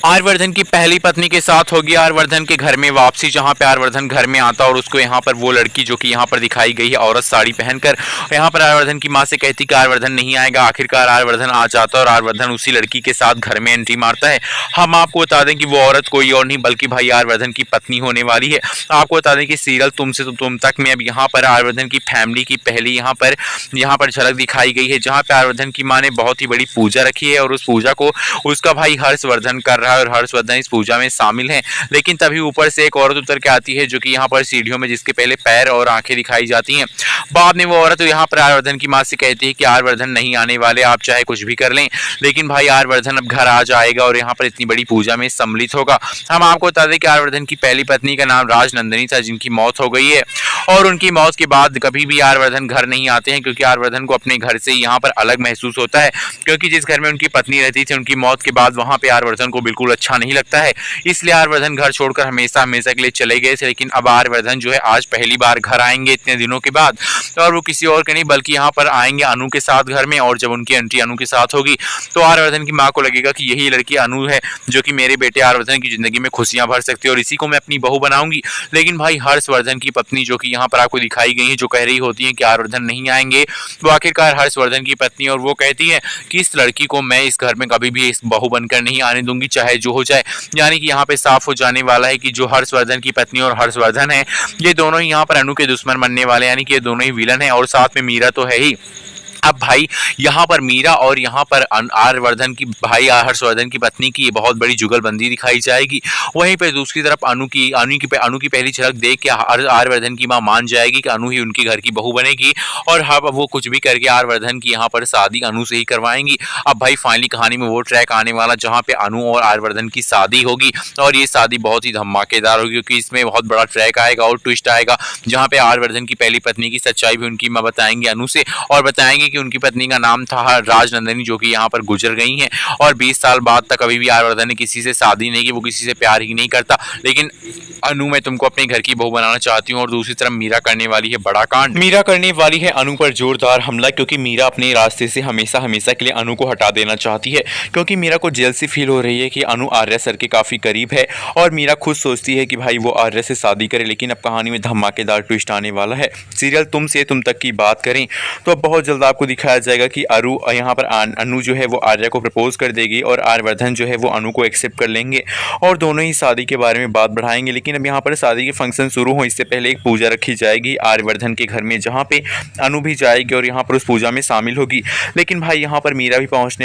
आर्यवर्धन की पहली पत्नी के साथ होगी आर्यवर्धन के घर में वापसी, जहां पे आर्यवर्धन घर में आता और उसको यहाँ पर वो लड़की जो कि यहाँ पर दिखाई गई है औरत साड़ी पहनकर, यहाँ पर आर्यवर्धन की माँ से कहती कि आर्यवर्धन नहीं आएगा। आखिरकार आर्यवर्धन आ जाता है और आर्यवर्धन उसी लड़की के साथ घर में एंट्री मारता है। हम आपको बता दें कि वो औरत कोई और नहीं बल्कि भाई आर्यवर्धन की पत्नी होने वाली है। आपको बता दें कि सीरियल तुमसे तो तुम तक में अब यहाँ पर आर्यवर्धन की फैमिली की पहली यहाँ पर झलक दिखाई गई है, जहाँ पे आर्यवर्धन की माँ ने बहुत ही बड़ी पूजा रखी है और उस पूजा को उसका भाई हर्षवर्धन कर रहा है और हर्षवर्धन इस पूजा में शामिल है। लेकिन तभी ऊपर से एक औरत उतर के आती है जो कि यहाँ पर सीढ़ियों में, जिसके पहले पैर और आंखें दिखाई जाती हैं। बाद में वो औरत यहाँ पर आर्यवर्धन की माँ से कहती है कि आर्यवर्धन नहीं आने वाले, आप चाहे कुछ भी कर लें, लेकिन भाई आर्यवर्धन अब घर आ जाएगा और यहाँ पर इतनी बड़ी पूजा में सम्मिलित होगा। हम आपको बता दें कि आर्यवर्धन की पहली पत्नी का नाम राजनंदिनी था, जिनकी मौत हो गई है और उनकी मौत के बाद कभी भी आर्यवर्धन घर नहीं आते हैं, क्योंकि आर्यवर्धन को अपने घर से यहाँ पर अलग महसूस होता है, क्योंकि जिस घर में उनकी पत्नी रहती थी उनकी मौत के बाद वहाँ पे आर्यवर्धन को बिल्कुल अच्छा नहीं लगता है। इसलिए आर्यवर्धन घर छोड़कर हमेशा हमेशा के लिए चले गए थे। लेकिन अब आर्यवर्धन जो है आज पहली बार घर आएंगे इतने दिनों के बाद, और वो किसी और के नहीं बल्कि यहाँ पर आएंगे अनु के साथ घर में। और जब उनकी एंट्री अनु के साथ होगी तो आर्यवर्धन की माँ को लगेगा कि यही लड़की अनु है जो कि मेरे बेटे आर्यवर्धन की जिंदगी में खुशियां भर सकती है और इसी को मैं अपनी बहू बनाऊंगी। लेकिन भाई हर्षवर्धन की पत्नी जो कि यहाँ पर आपको दिखाई गई है, जो कह रही होती है कि आर्यवर्धन नहीं आएंगे, वो आखिरकार हर्षवर्धन की पत्नी, और वो कहती है कि इस लड़की को मैं इस घर में कभी भी इस बहू बनकर नहीं आने दूंगी, चाहे जो हो जाए। यानी कि यहाँ पे साफ हो जाने वाला है कि जो हर्षवर्धन की पत्नी और हर्षवर्धन है, ये दोनों ही यहाँ पर अनु के दुश्मन बनने वाले, यानी कि ये दोनों ही विलन है और साथ में मीरा तो है ही। अब भाई यहाँ पर मीरा और यहाँ पर आर्यवर्धन की भाई हर्षवर्धन की पत्नी की बहुत बड़ी जुगलबंदी दिखाई जाएगी। वहीं पर दूसरी तरफ अनु की पहली झलक देख के आर्यवर्धन की मां मान जाएगी कि अनु ही उनके घर की बहू बनेगी और अब वो कुछ भी करके आर्यवर्धन की यहाँ पर शादी अनु से ही करवाएंगी। अब भाई फाइनली कहानी में वो ट्रैक आने वाला जहाँ पे अनु और आर्यवर्धन की शादी होगी और ये शादी बहुत ही धमाकेदार होगी, क्योंकि इसमें बहुत बड़ा ट्रैक आएगा और ट्विस्ट आएगा, जहाँ पे आर्यवर्धन की पहली पत्नी की सच्चाई भी उनकी मां बताएंगे अनु से, और बताएंगे कि उनकी पत्नी का नाम था राजनंदिनी, जो कि यहाँ पर गुजर गई हैं और 20 साल बाद तक अभी भी आर्यवर्धन ने किसी से शादी नहीं की, वो किसी से प्यार ही नहीं करता। लेकिन अनु मैं तुमको अपने घर की बहू बनाना चाहती हूँ। और दूसरी तरफ मीरा करने वाली है बड़ा कांड। मीरा करने वाली है अनु पर जोरदार हमला, क्योंकि मीरा अपने रास्ते से हमेशा हमेशा के लिए अनु को हटा देना चाहती है, क्योंकि मीरा को जेल से फील हो रही है कि अनु आर्या सर के काफ़ी करीब है और मीरा खुद सोचती है कि भाई वो आर्या से शादी करे। लेकिन अब कहानी में धमाकेदार ट्विस्ट आने वाला है। सीरियल तुम से तुम तक की बात करें तो अब बहुत जल्द आपको दिखाया जाएगा कि यहाँ पर अनु जो है वो आर्या को प्रपोज कर देगी और आर्यवर्धन जो है वो अनु को एक्सेप्ट कर लेंगे और दोनों ही शादी के बारे में बात बढ़ाएंगे। लेकिन अब यहाँ पर शादी के फंक्शन शुरू हो इससे पहले एक पूजा रखी जाएगी आर्यवर्धन के घर में, जहाँ पे अनु भी जाएगी और यहाँ पर उस पूजा में शामिल होगी। लेकिन भाई यहाँ पर मीरा भी पहुँचने